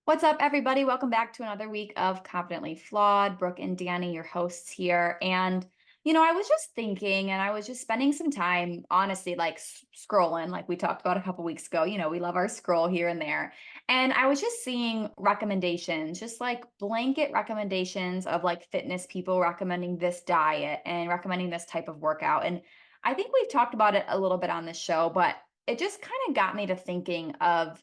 What's up, everybody? Welcome back to another week of Confidently Flawed. Brooke and Danny, your hosts here. I was just thinking and I was just spending some time, honestly, like scrolling, like we talked about a couple weeks ago. We love our scroll here and there. And I was just seeing recommendations, just like blanket recommendations of like fitness people recommending this diet and recommending this type of workout. And I think we've talked about it a little bit on this show, but it just kind of got me to thinking of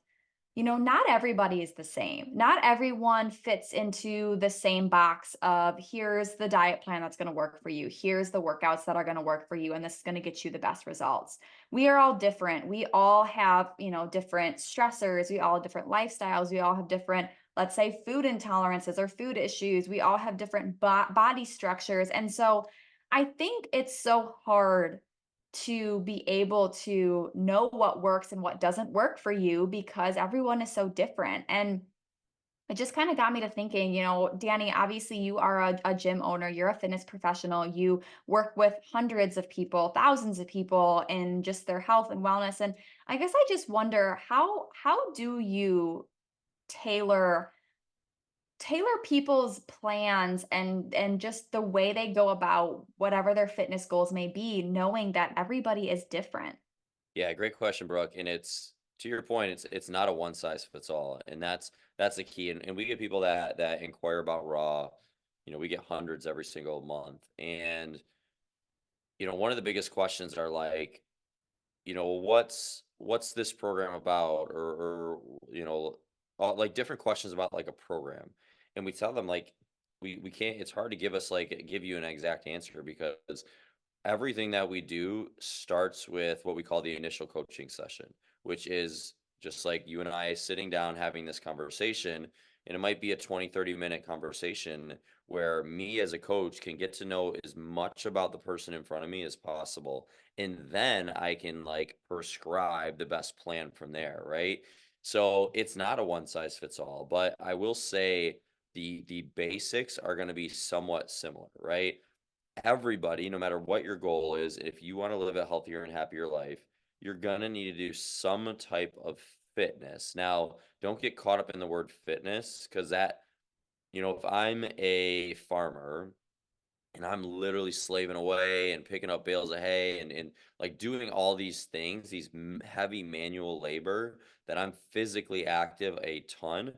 not everybody is the same. Not everyone fits into the same box of here's the diet plan that's going to work for you. Here's the workouts that are going to work for you. And this is going to get you the best results. We are all different. We all have, different stressors. We all have different lifestyles. We all have different, let's say, food intolerances or food issues. We all have different body structures. And so I think it's so hard to be able to know what works and what doesn't work for you because everyone is so different. And it just kind of got me to thinking, Danny, obviously you are a gym owner, you're a fitness professional, you work with hundreds of people, thousands of people in just their health and wellness. And I guess I just wonder how do you tailor tailor people's plans and just the way they go about whatever their fitness goals may be, knowing that everybody is different. Yeah, great question, Brooke. And it's to your point, it's not a one size fits all. And that's the key. And we get people that inquire about raw, we get hundreds every single month. And, one of the biggest questions are like, what's this program about? Or all, like different questions about like a program. And we tell them like we can't, it's hard to give you an exact answer because everything that we do starts with what we call the initial coaching session, which is just like you and I sitting down having this conversation. And it might be a 20, 30-minute conversation where me as a coach can get to know as much about the person in front of me as possible. And then I can like prescribe the best plan from there, right? So it's not a one size fits all, but I will say the basics are going to be somewhat similar, right? Everybody, no matter what your goal is, if you want to live a healthier and happier life, you're going to need to do some type of fitness. Now, don't get caught up in the word fitness because if I'm a farmer and I'm literally slaving away and picking up bales of hay and like doing all these things, these heavy manual labor that I'm physically active a ton,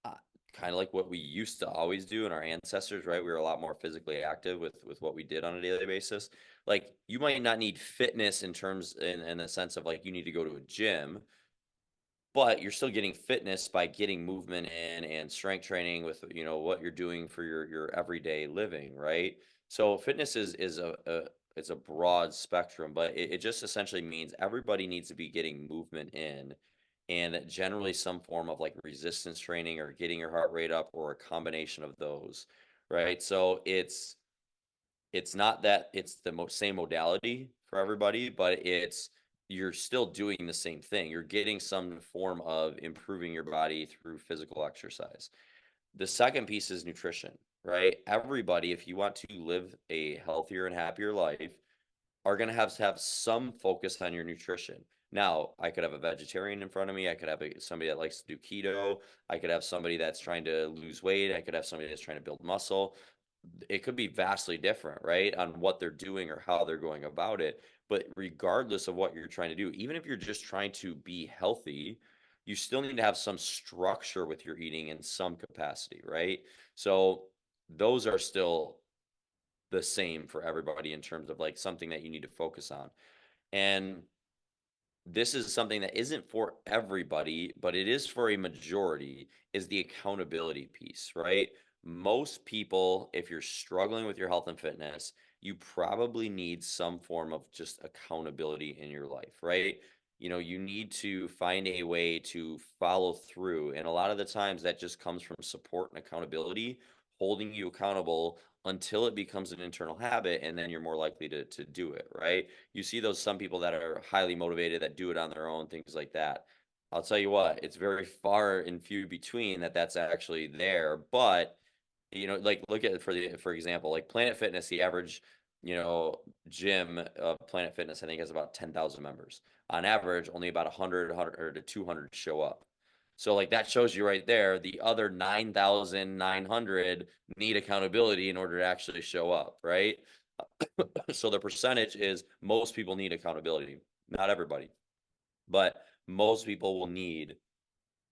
uh, kind of like what we used to always do in our ancestors, right? We were a lot more physically active with what we did on a daily basis. Like you might not need fitness in the sense of like you need to go to a gym, but you're still getting fitness by getting movement in and strength training with what you're doing for your everyday living, right? So fitness is a it's a broad spectrum, but it just essentially means everybody needs to be getting movement in and generally some form of like resistance training or getting your heart rate up or a combination of those, right? So it's not that it's the same modality for everybody, but you're still doing the same thing. You're getting some form of improving your body through physical exercise. The second piece is nutrition, right? Everybody, if you want to live a healthier and happier life, are going to have some focus on your nutrition. Now, I could have a vegetarian in front of me. I could have somebody that likes to do keto. I could have somebody that's trying to lose weight. I could have somebody that's trying to build muscle. It could be vastly different, right, on what they're doing or how they're going about it. But regardless of what you're trying to do, even if you're just trying to be healthy, you still need to have some structure with your eating in some capacity, right? So those are still the same for everybody in terms of like something that you need to focus on. And this is something that isn't for everybody, but it is for a majority, is the accountability piece, right? Most people, if you're struggling with your health and fitness, you probably need some form of just accountability in your life, right? You need to find a way to follow through. And a lot of the times that just comes from support and accountability, holding you accountable until it becomes an internal habit. And then you're more likely to do it, right? You see those some people that are highly motivated that do it on their own, things like that. I'll tell you what, it's very far and few between that's actually there. But like look at for example, like Planet Fitness, the average gym of Planet Fitness, I think has about 10,000 members. On average, only about 100 to 200 show up. So like that shows you right there, the other 9,900 need accountability in order to actually show up, right? So the percentage is most people need accountability, not everybody, but most people will need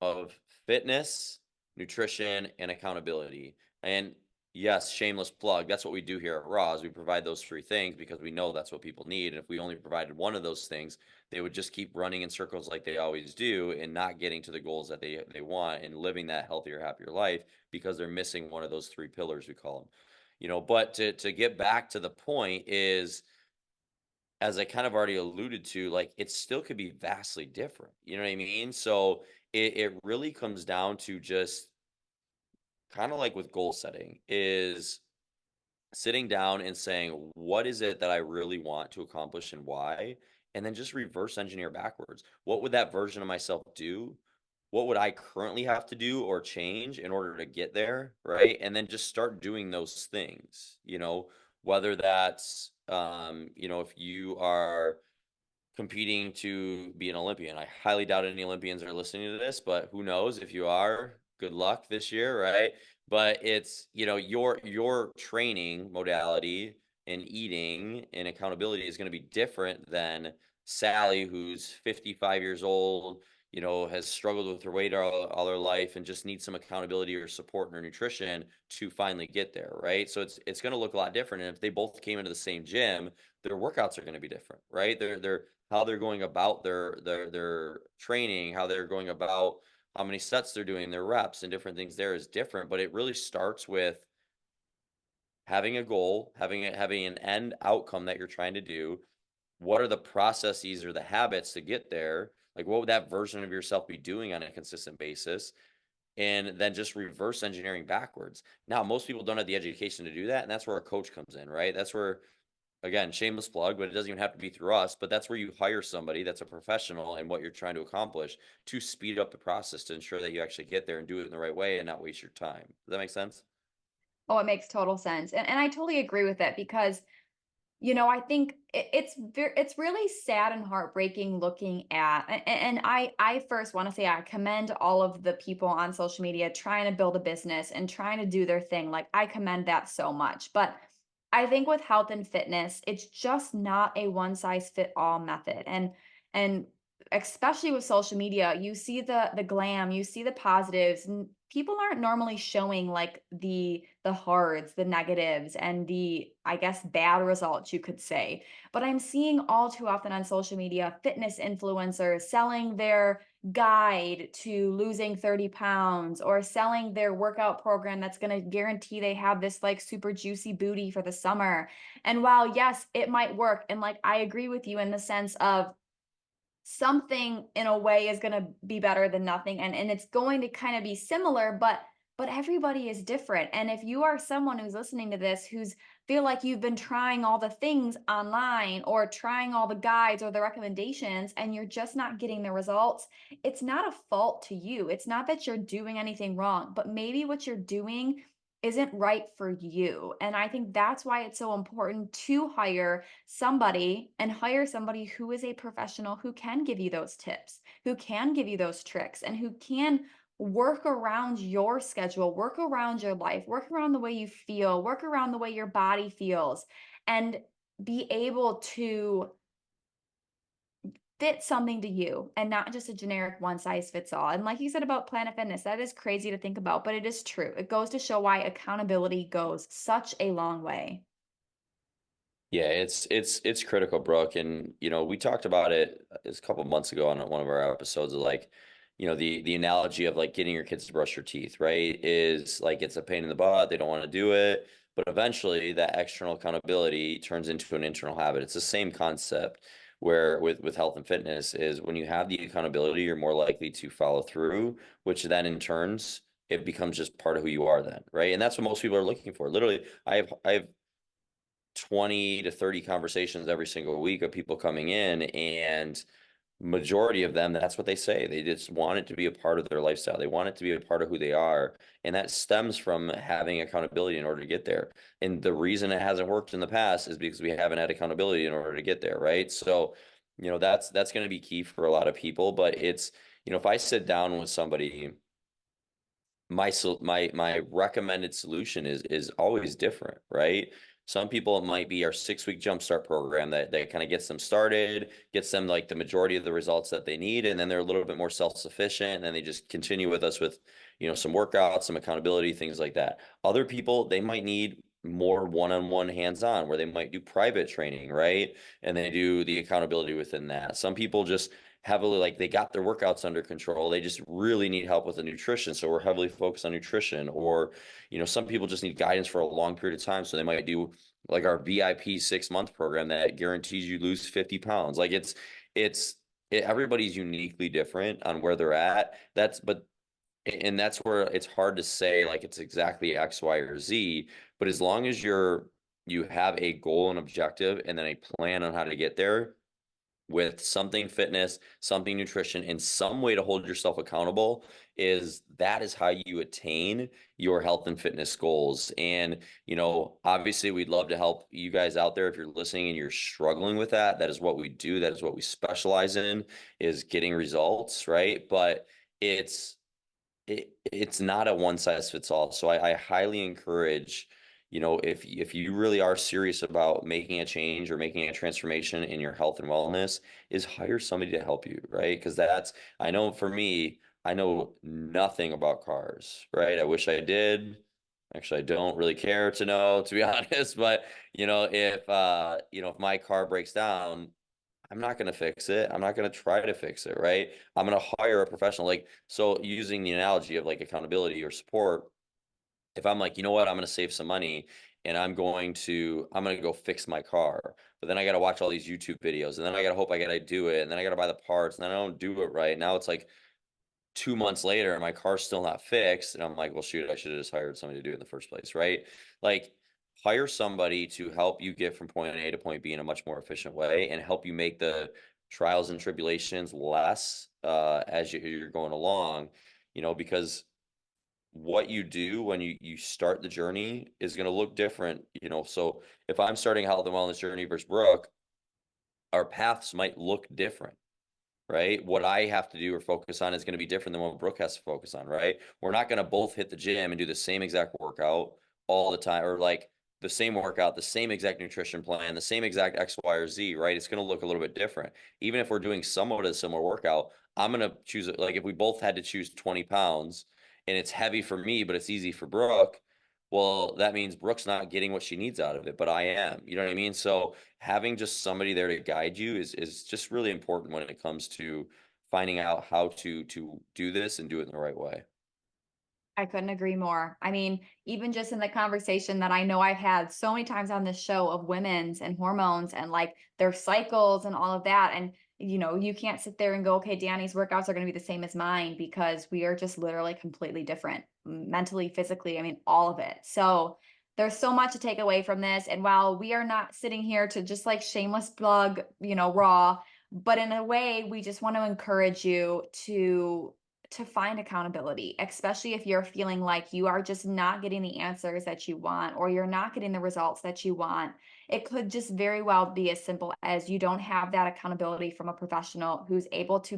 of fitness, nutrition, and accountability. And yes, shameless plug. That's what we do here at Raw is we provide those three things because we know that's what people need. And if we only provided one of those things, they would just keep running in circles like they always do and not getting to the goals that they want and living that healthier, happier life because they're missing one of those three pillars we call them. But to get back to the point is as I kind of already alluded to, like it still could be vastly different. You know what I mean? So it really comes down to just kind of like with goal setting is sitting down and saying, what is it that I really want to accomplish and why? And then just reverse engineer backwards. What would that version of myself do? What would I currently have to do or change in order to get there? Right. And then just start doing those things, whether that's, if you are competing to be an Olympian. I highly doubt any Olympians are listening to this, but who knows if you are, good luck this year, right? But it's, your training modality and eating and accountability is going to be different than Sally, who's 55 years old, has struggled with her weight all her life and just needs some accountability or support in her nutrition to finally get there, right? So it's going to look a lot different. And if they both came into the same gym, their workouts are going to be different, right? They're how they're going about their training, how they're going about how many sets they're doing, their reps and different things there is different. But it really starts with having a goal, having an end outcome that you're trying to do. What are the processes or the habits to get there? Like what would that version of yourself be doing on a consistent basis? And then just reverse engineering backwards. Now, most people don't have the education to do that, and that's where a coach comes in, right? That's where, again, shameless plug, but it doesn't even have to be through us, but that's where you hire somebody that's a professional in what you're trying to accomplish to speed up the process to ensure that you actually get there and do it in the right way and not waste your time. Does that make sense? Oh, it makes total sense. And I totally agree with it because, I think it's really sad and heartbreaking looking at, and I first want to say I commend all of the people on social media trying to build a business and trying to do their thing. Like I commend that so much. But I think with health and fitness, it's just not a one size fit all method. And especially with social media, you see the glam, you see the positives, and people aren't normally showing like the hards, the negatives, and the, I guess, bad results you could say. But I'm seeing all too often on social media fitness influencers selling their guide to losing 30 pounds or selling their workout program that's going to guarantee they have this like super juicy booty for the summer. And while yes, it might work, and like I agree with you in the sense of something in a way is going to be better than nothing, and it's going to kind of be similar, but everybody is different. And if you are someone who's listening to this who's feel like you've been trying all the things online or trying all the guides or the recommendations and you're just not getting the results, it's not a fault to you. It's not that you're doing anything wrong, but maybe what you're doing isn't right for you. And I think that's why it's so important to hire somebody who is a professional who can give you those tips, who can give you those tricks, and who can work around your schedule, work around your life, work around the way you feel, work around the way your body feels, and be able to fit something to you and not just a generic one size fits all. And like you said about Planet Fitness, that is crazy to think about, but it is true. It goes to show why accountability goes such a long way. Yeah, it's critical, Brooke. And we talked about it a couple months ago on one of our episodes of like, the analogy of like getting your kids to brush your teeth, right? Is like it's a pain in the butt, they don't want to do it, but eventually that external accountability turns into an internal habit. It's the same concept where with health and fitness is when you have the accountability, you're more likely to follow through, which then in turns it becomes just part of who you are then, right? And that's what most people are looking for. Literally, I have 20 to 30 conversations every single week of people coming in, and majority of them, that's what they say. They just want it to be a part of their lifestyle. They want it to be a part of who they are. And that stems from having accountability in order to get there. And the reason it hasn't worked in the past is because we haven't had accountability in order to get there, right? So, that's going to be key for a lot of people, but it's, if I sit down with somebody, my recommended solution is always different, right? Some people, it might be our 6 week jumpstart program that kind of gets them started, gets them like the majority of the results that they need, and then they're a little bit more self-sufficient, and then they just continue with us with, some workouts, some accountability, things like that. Other people, they might need more one-on-one hands-on, where they might do private training, right? And they do the accountability within that. Some people just heavily, like, they got their workouts under control, they just really need help with the nutrition, so we're heavily focused on nutrition. Or some people just need guidance for a long period of time, so they might do like our VIP 6 month program that guarantees you lose 50 pounds. Like, everybody's uniquely different on where they're at. And that's where it's hard to say like it's exactly X, Y, or Z. But as long as you have a goal and objective, and then a plan on how to get there, with something fitness, something nutrition, and some way to hold yourself accountable, that is how you attain your health and fitness goals. And, obviously we'd love to help you guys out there. If you're listening and you're struggling with that, that is what we do. That is what we specialize in, is getting results, right? But it's not a one size fits all. So I highly encourage, if you really are serious about making a change or making a transformation in your health and wellness, is hire somebody to help you, right? Because I know for me, I know nothing about cars, right? I wish I did. Actually, I don't really care to know, to be honest. But if my car breaks down, I'm not going to fix it. I'm not going to try to fix it, right? I'm going to hire a professional. Like, so using the analogy of like accountability or support, if I'm like, you know what, I'm going to save some money, and I'm going to go fix my car, but then I got to watch all these YouTube videos, and then I got to hope I got to do it, and then I got to buy the parts, and then I don't do it right. Now it's like 2 months later and my car's still not fixed. And I'm like, well, shoot, I should have just hired somebody to do it in the first place, right? Like, hire somebody to help you get from point A to point B in a much more efficient way, and help you make the trials and tribulations less as you're going along, because what you do when you start the journey is going to look different. So if I'm starting a health and wellness journey versus Brooke, our paths might look different, right? What I have to do or focus on is going to be different than what Brooke has to focus on, right? We're not going to both hit the gym and do the same exact workout all the time, or like the same workout, the same exact nutrition plan, the same exact X, Y, or Z, right? It's going to look a little bit different. Even if we're doing somewhat of a similar workout, I'm going to choose it. Like, if we both had to choose 20 pounds and it's heavy for me, but it's easy for Brooke, well, that means Brooke's not getting what she needs out of it, but I am. You know what I mean? So having just somebody there to guide you is just really important when it comes to finding out how to do this and do it in the right way. I couldn't agree more. I mean, even just in the conversation that I know I've had so many times on this show of women's and hormones and like their cycles and all of that. And, you can't sit there and go, okay, Danny's workouts are going to be the same as mine, because we are just literally completely different, mentally, physically. I mean, all of it. So there's so much to take away from this. And while we are not sitting here to just like shameless plug, raw, but in a way, we just want to encourage you to find accountability, especially if you're feeling like you are just not getting the answers that you want, or you're not getting the results that you want. It could just very well be as simple as you don't have that accountability from a professional who's able to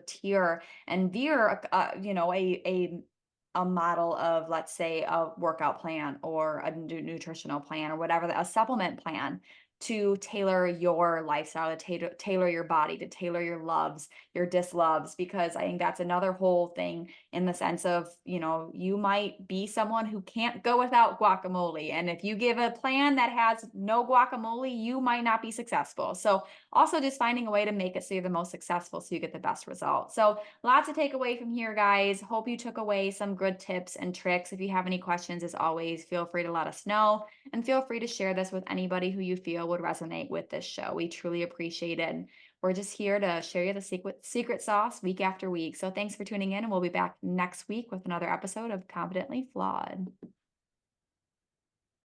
tier and veer, a model of, let's say, a workout plan or a nutritional plan or whatever, a supplement plan, to tailor your lifestyle, to tailor your body, to tailor your loves, your disloves, because I think that's another whole thing, in the sense of, you might be someone who can't go without guacamole. And if you give a plan that has no guacamole, you might not be successful. So also just finding a way to make it so you're the most successful, so you get the best results. So lots to take away from here, guys. Hope you took away some good tips and tricks. If you have any questions, as always, feel free to let us know, and feel free to share this with anybody who you feel would resonate with this show. We truly appreciate it. We're just here to share you the secret sauce week after week. So thanks for tuning in, and we'll be back next week with another episode of Confidently Flawed.